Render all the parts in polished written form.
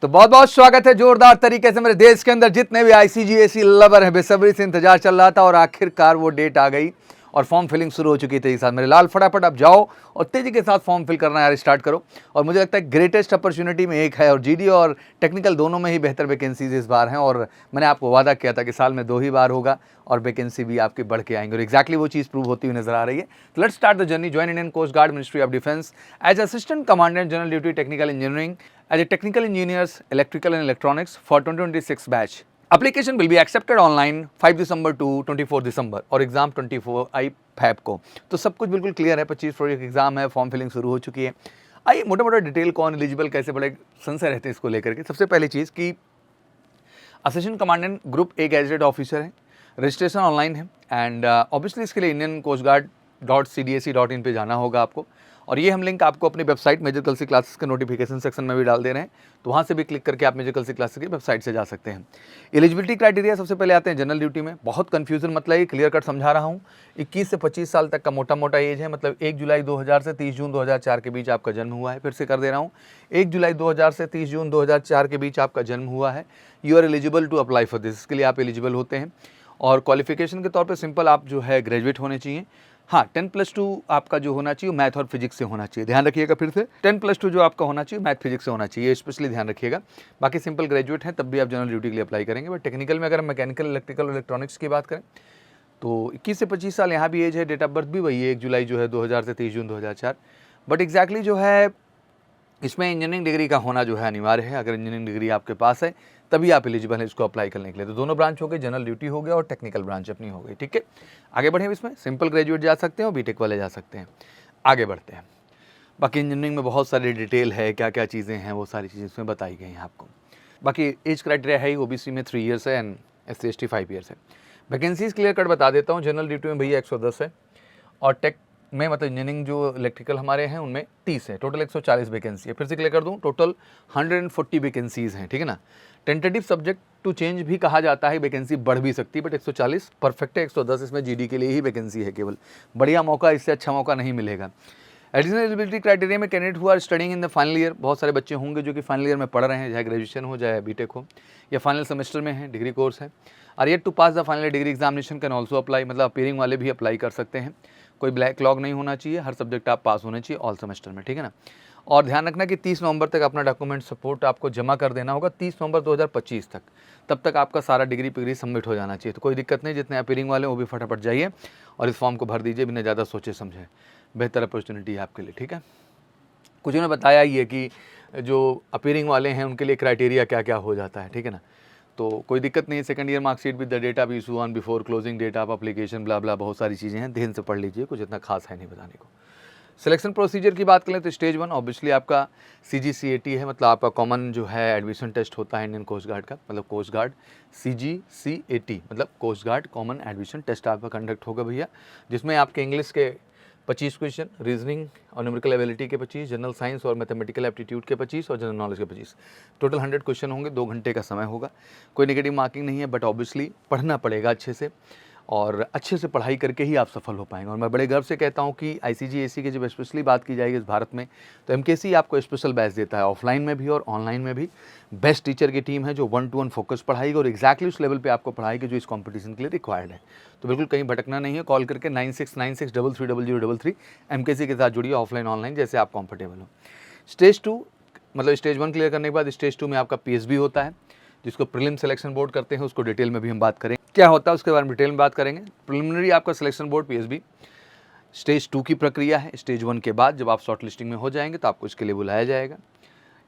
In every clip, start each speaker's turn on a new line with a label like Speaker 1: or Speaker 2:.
Speaker 1: तो बहुत बहुत स्वागत है जोरदार तरीके से। मेरे देश के अंदर जितने भी आईसीजीएसई लवर हैं, बेसब्री से इंतजार चल रहा था और आखिरकार वो डेट आ गई और फॉर्म फिलिंग शुरू हो चुकी थी। इस साथ मेरे लाल फटाफट आप जाओ और तेजी के साथ फॉर्म फिल करना यार स्टार्ट करो। और मुझे लगता है ग्रेटेस्ट अपॉर्चुनिटी में एक है और जीडी और टेक्निकल दोनों में ही बेहतर वैकेंसीज इस बार हैं। और मैंने आपको वादा किया था कि साल में 2 ही बार होगा और वैकेंसी भी आपकी बढ़ के आएंगे और एक्जैक्टली वो चीज़ प्रूव होती हुई नजर आ रही है। तो let's start the journey. Join Indian coast guard, ministry of defence as assistant commandant general duty technical engineering as a technical engineers electrical and electronics for 2026 batch. Application will be accepted online 5 December to 24 December और exam 24 आई fab को। तो सब कुछ बिल्कुल clear है। 25 फरवरी का exam है, form filling शुरू हो चुकी है। आइए मोटा मोटा डिटेल कौन एलिजिबल कैसे बड़े संशय रहते हैं इसको लेकर के। सबसे पहली चीज़ कि assistant commandant group A gazetted officer है, रजिस्ट्रेशन ऑनलाइन है एंड ऑब्वियसली इसके लिए इंडियन कोस्ट गार्ड .cdse.in पे जाना होगा आपको। और ये हम लिंक आपको अपनी वेबसाइट मेजर कलसी क्लासेस के नोटिफिकेशन सेक्शन में भी डाल दे रहे हैं, तो वहाँ से भी क्लिक करके आप मेजर कलसी क्लासेस की वेबसाइट से जा सकते हैं। एलिजिबिलिटी क्राइटेरिया सबसे पहले आते हैं जनरल ड्यूटी में। बहुत कन्फ्यूजन मत लाइए, क्लियर कट समझा रहा हूँ। 21 से 25 साल तक का मोटा मोटा एज है, मतलब 1 जुलाई 2000 से 30 जून 2004 के बीच आपका जन्म हुआ है। फिर से कर दे रहा हूँ, 1 जुलाई 2000 से 30 जून 2004 के बीच आपका जन्म हुआ है। You are eligible to apply for this, इसके लिए आप एलिजिबल होते हैं। और क्वालिफिकेशन के तौर पे सिंपल आप जो है ग्रेजुएट होने चाहिए। हाँ, 10+2 आपका जो होना चाहिए मैथ और फिजिक्स से होना चाहिए। ध्यान रखिएगा, फिर से 10+2 जो आपका होना चाहिए मैथ फिजिक्स से होना चाहिए, स्पेशली ध्यान रखिएगा। बाकी सिंपल ग्रेजुएट हैं तब भी आप जनरल ड्यूटी के लिए अप्लाई करेंगे। बट टेक्निकल में अगर हम मैकेनिकल, इलेक्ट्रिकल और इलेक्ट्रॉनिक्स की बात करें तो 21 से 25 साल यहाँ भी एज है। डेट ऑफ बर्थ भी वही है, 1 जुलाई जो है 2000 से 30 जून 2004। बट एग्जैक्टली जो है इसमें इंजीनियरिंग डिग्री का होना जो है अनिवार्य है। अगर इंजीनियरिंग डिग्री आपके पास है तभी आप एलिजिबल हैं इसको अप्लाई करने के लिए। तो दोनों ब्रांच हो गए, जनरल ड्यूटी हो गया और टेक्निकल ब्रांच अपनी हो गई। ठीक है, आगे बढ़े। इसमें सिंपल ग्रेजुएट जा सकते हैं और बीटेक वाले जा सकते हैं। आगे बढ़ते हैं। बाकी इंजीनियरिंग में बहुत सारी डिटेल है, क्या क्या चीज़ें हैं वो सारी चीज़ें इसमें बताई गई हैं आपको। बाकी एज क्राइटेरिया है ही, ओबीसी में 3 ईयर्स है एंड SC/ST 5 ईयर्स है। वैकेंसीज क्लियर कट बता देता हूँ। जनरल ड्यूटी में भैया 110 है और टेक में मतलब इंजीनियरिंग जो इलेक्ट्रिकल हमारे हैं उनमें 30 है। टोटल 140 वैकेंसी है। फिर से क्लियर कर दूं, टोटल 140 वैकेंसीज हैं। ठीक है ना। टेंटेटिव सब्जेक्ट टू चेंज भी कहा जाता है, वैकेंसी बढ़ भी सकती है, बट 140 परफेक्ट है। 110 इसमें जीडी के लिए ही वैकेंसी है केवल। बढ़िया मौका, इससे अच्छा मौका नहीं मिलेगा। एडिशनल एलिजिबिलिटी क्राइटेरिया में candidate who are studying in the final year. बहुत सारे बच्चे होंगे जो कि फाइनल ईयर में पढ़ रहे हैं, चाहे ग्रेजुएशन हो चाहे बीटेक हो, या फाइनल सेमेस्टर में है, डिग्री कोर्स है। Are yet to pass the final degree examination can also apply, मतलब अपीयरिंग वाले भी अप्लाई कर सकते हैं। कोई ब्लैक लॉग नहीं होना चाहिए, हर सब्जेक्ट आप पास होने चाहिए ऑल सेमेस्टर में। ठीक है ना। और ध्यान रखना कि 30 नवंबर तक अपना डॉक्यूमेंट सपोर्ट आपको जमा कर देना होगा, 30 नवंबर 2025 तक। तब तक आपका सारा डिग्री पिग्री सबमिट हो जाना चाहिए। तो कोई दिक्कत नहीं, जितने अपीयरिंग वाले हैं वो भी फटाफट जाइए और इस फॉर्म को भर दीजिए बिना ज़्यादा सोचे समझे। बेहतर अपॉर्चुनिटी है आपके लिए। ठीक है, कुछ उन्होंने बताया ही है कि जो अपीयरिंग वाले हैं उनके लिए क्राइटेरिया क्या क्या हो जाता है। ठीक है ना। तो कोई दिक्कत नहीं है। Second year marksheet with the data be issue on before closing date of application, blah blah, बहुत सारी चीज़ें हैं, ध्यान से पढ़ लीजिए, कुछ इतना खास है नहीं बताने को। सिलेक्शन प्रोसीजर की बात करें तो स्टेज 1 ऑब्वियसली आपका CGCAT है, मतलब आपका कॉमन जो है एडमिशन टेस्ट होता है इंडियन कोस्ट गार्ड का, मतलब कोस्ट गार्ड CGCAT मतलब coast guard common admission test आपका कंडक्ट होगा भैया, जिसमें आपके इंग्लिश के 25 क्वेश्चन, रीजनिंग और न्यूमेरिकल एबिलिटी के 25, जनरल साइंस और मैथमेटिकल एप्टीट्यूड के 25 और जनरल नॉलेज के 25, टोटल 100 क्वेश्चन होंगे। 2 घंटे का समय होगा। कोई नेगेटिव मार्किंग नहीं है, बट ऑब्वियसली पढ़ना पड़ेगा अच्छे से और अच्छे से पढ़ाई करके ही आप सफल हो पाएंगे। और मैं बड़े गर्व से कहता हूँ कि ICGSE की जब स्पेशली बात की जाएगी इस भारत में तो MKC आपको स्पेशल बैच देता है, ऑफलाइन में भी और ऑनलाइन में भी। बेस्ट टीचर की टीम है जो 1-to-1 फोकस पढ़ाएगी और एक्जैक्टली उस लेवल पे आपको पढ़ाएगी जो इस कंपटीशन के लिए रिक्वायर्ड है। तो बिल्कुल कहीं भटकना नहीं है। कॉल करके 9696330033 MKC के साथ जुड़िए, ऑफलाइन ऑनलाइन जैसे आप कंफर्टेबल हो। स्टेज 2 मतलब स्टेज 1 क्लियर करने के बाद स्टेज 2 में आपका PSB होता है, जिसको प्रीलिम सिलेक्शन बोर्ड करते हैं। उसको डिटेल में भी हम बात करेंगे क्या होता है, उसके बारे में डिटेल में बात करेंगे। प्रिलिमिनरी आपका सिलेक्शन बोर्ड PSB स्टेज 2 की प्रक्रिया है। स्टेज 1 के बाद जब आप शॉर्ट लिस्टिंग में हो जाएंगे तो आपको इसके लिए बुलाया जाएगा।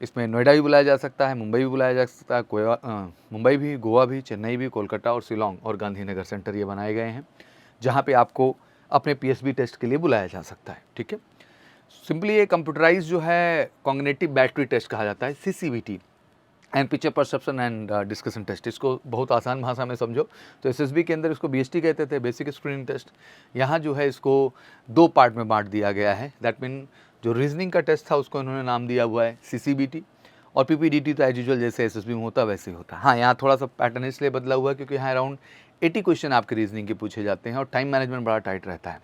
Speaker 1: इसमें नोएडा भी बुलाया जा सकता है, मुंबई भी बुलाया जा सकता है, मुंबई भी, गोवा भी, चेन्नई भी, कोलकाता और शिलोंग और गांधीनगर सेंटर ये बनाए गए हैं जहाँ पे आपको अपने PSB टेस्ट के लिए बुलाया जा सकता है। ठीक है, सिंपली ये कंप्यूटराइज जो है कॉग्निटिव बैटरी टेस्ट कहा जाता है, CCBT and picture perception and discussion test. इसको बहुत आसान भाषा में समझो तो SSB के अंदर इसको BST कहते थे, बेसिक स्क्रीनिंग टेस्ट। यहाँ जो है इसको 2 पार्ट में बांट दिया गया है। दैट मीन जो रीजनिंग का टेस्ट था उसको इन्होंने नाम दिया हुआ है CCBT और PPDT तो एज यूजुअल जैसे SSB में होता वैसे ही होता है। हाँ, यहाँ थोड़ा सा पैटर्न इसलिए बदला हुआ है क्योंकि यहाँ अराउंड 80 क्वेश्चन आपके रीजनिंग के पूछे जाते हैं और टाइम मैनेजमेंट बड़ा टाइट रहता है।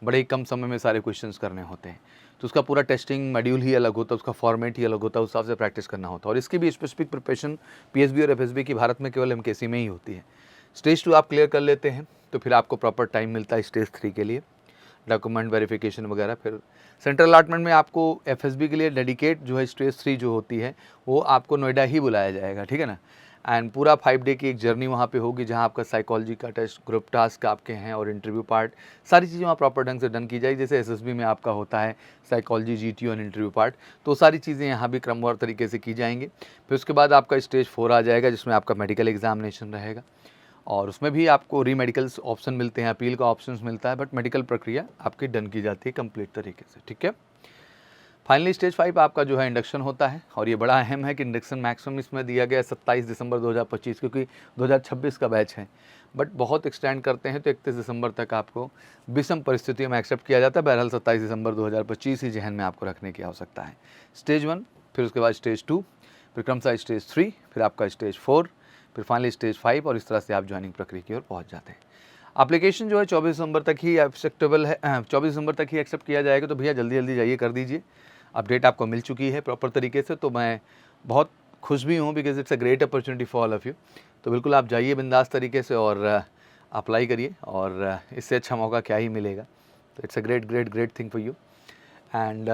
Speaker 1: बड़े ही कम समय में सारे क्वेश्चंस करने होते हैं, तो उसका पूरा टेस्टिंग मॉड्यूल ही अलग होता है, उसका फॉर्मेट ही अलग होता है, उस हिसाब से प्रैक्टिस करना होता है। और इसकी भी स्पेसिफिक प्रिपरेशन पीएसबी और एफएसबी की भारत में केवल एमकेसी में ही होती है। स्टेज 2 आप क्लियर कर लेते हैं तो फिर आपको प्रॉपर टाइम मिलता है स्टेज 3 के लिए, डॉक्यूमेंट वेरिफिकेशन वगैरह। फिर सेंट्रल अलॉटमेंट में आपको एफएसबी के लिए डेडिकेट जो है स्टेज 3 जो होती है वो आपको नोएडा ही बुलाया जाएगा, ठीक है ना। एंड पूरा 5 डे की एक जर्नी वहाँ पे होगी, जहाँ आपका साइकोलॉजी का टेस्ट, ग्रुप टास्क आपके हैं और इंटरव्यू पार्ट, सारी चीज़ें वहाँ प्रॉपर ढंग से डन की जाएगी। जैसे एसएसबी में आपका होता है साइकोलॉजी, जीटीओ और इंटरव्यू पार्ट, तो सारी चीज़ें यहाँ भी क्रमवार तरीके से की जाएंगी। फिर उसके बाद आपका स्टेज 4 आ जाएगा, जिसमें आपका मेडिकल एग्जामिनेशन रहेगा और उसमें भी आपको री मेडिकल्स ऑप्शन मिलते हैं, अपील का ऑप्शन मिलता है, बट मेडिकल प्रक्रिया आपकी डन की जाती है कंप्लीट तरीके से, ठीक है। फाइनली स्टेज 5 आपका जो है इंडक्शन होता है, और ये बड़ा अहम है कि इंडक्शन मैक्सिमम इसमें दिया गया है 27 दिसंबर 2025, क्योंकि 2026 का बैच है, बट बहुत एक्सटेंड करते हैं तो 31 दिसंबर तक आपको विषम परिस्थितियों में एक्सेप्ट किया जाता है। बहरहाल 27 दिसंबर 2025 ही जहन में आपको रखने की आवश्यकता है। स्टेज 1, फिर उसके बाद स्टेज 2, फिर क्रमशः स्टेज 3, फिर आपका स्टेज 4, फिर फाइनली स्टेज 5, और इस तरह से आप ज्वाइनिंग प्रक्रिया की ओर पहुँच जाते हैं। एप्लीकेशन जो है 24 दिसंबर तक ही एक्सेप्टेबल है, 24 दिसंबर तक ही एक्सेप्ट किया जाएगा, तो भैया जल्दी जल्दी जाइए कर दीजिए। अपडेट आपको मिल चुकी है प्रॉपर तरीके से, तो मैं बहुत खुश भी हूँ because it's a great opportunity for all of you. तो बिल्कुल आप जाइए बिंदास तरीके से और अप्लाई करिए, और इससे अच्छा मौका क्या ही मिलेगा। तो it's a great great great thing for you. And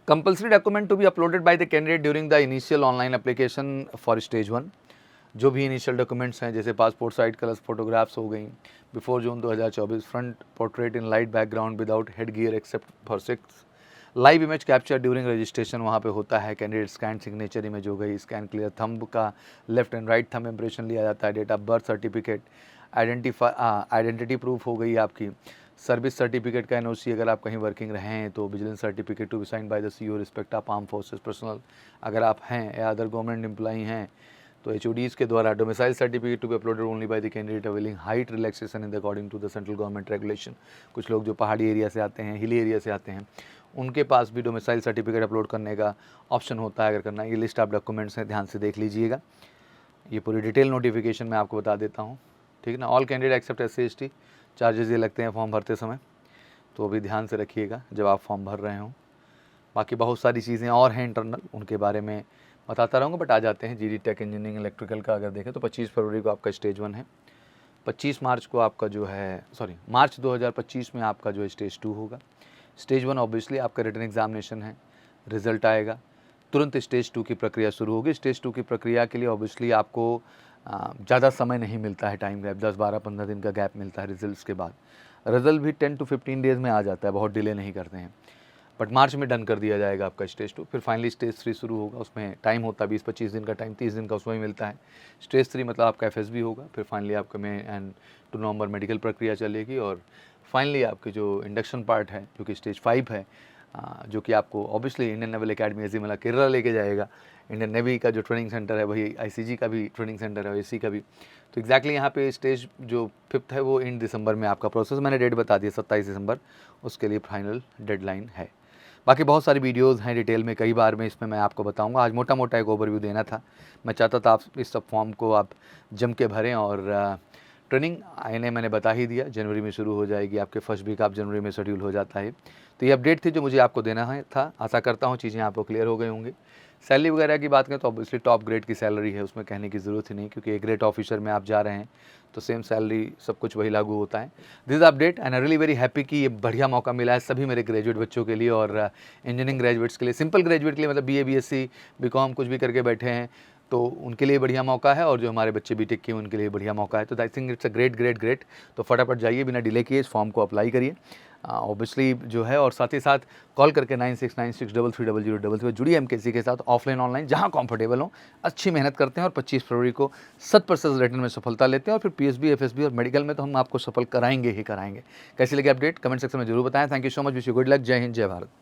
Speaker 1: compulsory document to be uploaded by the candidate during the initial online application for stage 1। जो भी इनिशियल डॉक्यूमेंट्स हैं, जैसे पासपोर्ट साइज कलर्स फोटोग्राफ्स हो गई, before June 2024, front portrait in light background without head gear except for 6, live image capture during registration वहाँ पे होता है, कैंडिडेट स्कैन सिग्नेचर इमेज हो गई, स्कैन क्लियर थंब का left and right thumb impression लिया जाता है, date of birth certificate, identity proof हो गई आपकी, सर्विस सर्टिफिकेट का एनओसी अगर आप कहीं वर्किंग रहे हैं तो vigilance certificate to be signed by the CEO respect of arm forces personnel, अगर आप हैं या अदर गवर्नमेंट एम्प्लॉई हैं तो एचओडीज़ के द्वारा domicile certificate to be uploaded only by the candidate availing height relaxation in the according to the central government regulation. कुछ लोग जो पहाड़ी एरिया से आते हैं, हिली एरिया से आते हैं, उनके पास भी डोमिसाइल सर्टिफिकेट अपलोड करने का ऑप्शन होता है अगर करना है। ये लिस्ट ऑफ डॉक्यूमेंट्स हैं, ध्यान से देख लीजिएगा। ये पूरी डिटेल नोटिफिकेशन मैं आपको बता देता हूँ, ठीक है ना। All candidate accept SC/ST, charges ये लगते हैं फॉर्म भरते समय, तो अभी ध्यान से रखिएगा जब आप फॉर्म भर रहे हों। बाकी बहुत सारी चीज़ें और हैं इंटरनल, उनके बारे में बताता रहूँगा, बट आ जाते हैं जीडी टेक इंजीनियरिंग इलेक्ट्रिकल का अगर देखें तो 25 फरवरी को आपका स्टेज 1 है, 25 मार्च को आपका जो है मार्च 2025 में आपका जो स्टेज 2 होगा। स्टेज 1 ऑब्वियसली आपका रिटन एग्जामिनेशन है, रिजल्ट आएगा, तुरंत स्टेज 2 की प्रक्रिया शुरू होगी। स्टेज 2 की प्रक्रिया के लिए ऑब्वियसली आपको ज़्यादा समय नहीं मिलता है, टाइम गैप 10, 12, 15 दिन का गैप मिलता है रिजल्ट्स के बाद। रिजल्ट भी 10 to 15 डेज़ में आ जाता है, बहुत डिले नहीं करते हैं, बट मार्च में डन कर दिया जाएगा आपका स्टेज 2। फिर फाइनली स्टेज 3 शुरू होगा, उसमें टाइम होता है 20-25 दिन का टाइम, 30 दिन का उसमें मिलता है। स्टेज 3 मतलब आपका FSB होगा, फिर फाइनली आपका मई एंड 2 नवंबर मेडिकल प्रक्रिया चलेगी, और फाइनली आपकी जो इंडक्शन पार्ट है जो कि स्टेज 5 है, जो कि आपको obviously Indian naval academy Ezhimala Kerala लेके जाएगा। इंडियन नेवी का जो ट्रेनिंग सेंटर है वही ICG का भी ट्रेनिंग सेंटर है, AC का भी। तो एग्जैक्टली यहाँ पे स्टेज जो 5th है वो इन दिसंबर में आपका प्रोसेस, मैंने डेट बता दिया 27 दिसंबर, उसके लिए फाइनल डेडलाइन है। बाकी बहुत सारी वीडियोज़ हैं डिटेल में, कई बार में इसमें मैं आपको बताऊंगा। आज मोटा मोटा एक ओवरव्यू देना था, मैं चाहता था आप इस सब फॉर्म को आप जम के भरें। और ट्रेनिंग मैंने बता ही दिया, जनवरी में शुरू हो जाएगी, आपके फर्स्ट वीक आप जनवरी में शेड्यूल हो जाता है। तो ये अपडेट थी जो मुझे आपको देना है था, आशा करता हूँ चीज़ें आपको क्लियर हो गई होंगी। सैलरी वगैरह की बात करें तो ऑब्वियसली टॉप ग्रेड की सैलरी है, उसमें कहने की ज़रूरत ही नहीं, क्योंकि एक ग्रेड ऑफिसर में आप जा रहे हैं तो सेम सैलरी सब कुछ वही लागू होता है। This is update and I really very happy कि ये बढ़िया मौका मिला है सभी मेरे ग्रेजुएट बच्चों के लिए और इंजीनियरिंग ग्रेजुएट्स के लिए, सिंपल ग्रेजुएट के लिए, मतलब BA BSc BCom कुछ भी करके बैठे हैं तो उनके लिए बढ़िया मौका है, और जो हमारे बच्चे बीटेक के उनके लिए बढ़िया मौका है। तो I think it's a great great great. तो फटाफट जाइए, बिना डिले किए इस फॉर्म को अप्लाई करिए ऑब्वियसली जो है, और साथ ही साथ कॉल करके 9696330033 जुड़िए MKC के साथ, ऑफलाइन ऑनलाइन जहां कंफर्टेबल हो। अच्छी मेहनत करते हैं और 25 फरवरी को 100% रिटर्न में सफलता लेते हैं, और फिर PSB FSB और मेडिकल में तो हम आपको सफल कराएंगे ही कराएंगे। कैसी लगी अपडेट कमेंट सेक्शन में जरूर बताएं। Thank you so much, wish you good luck, जय हिंद, जय भारत।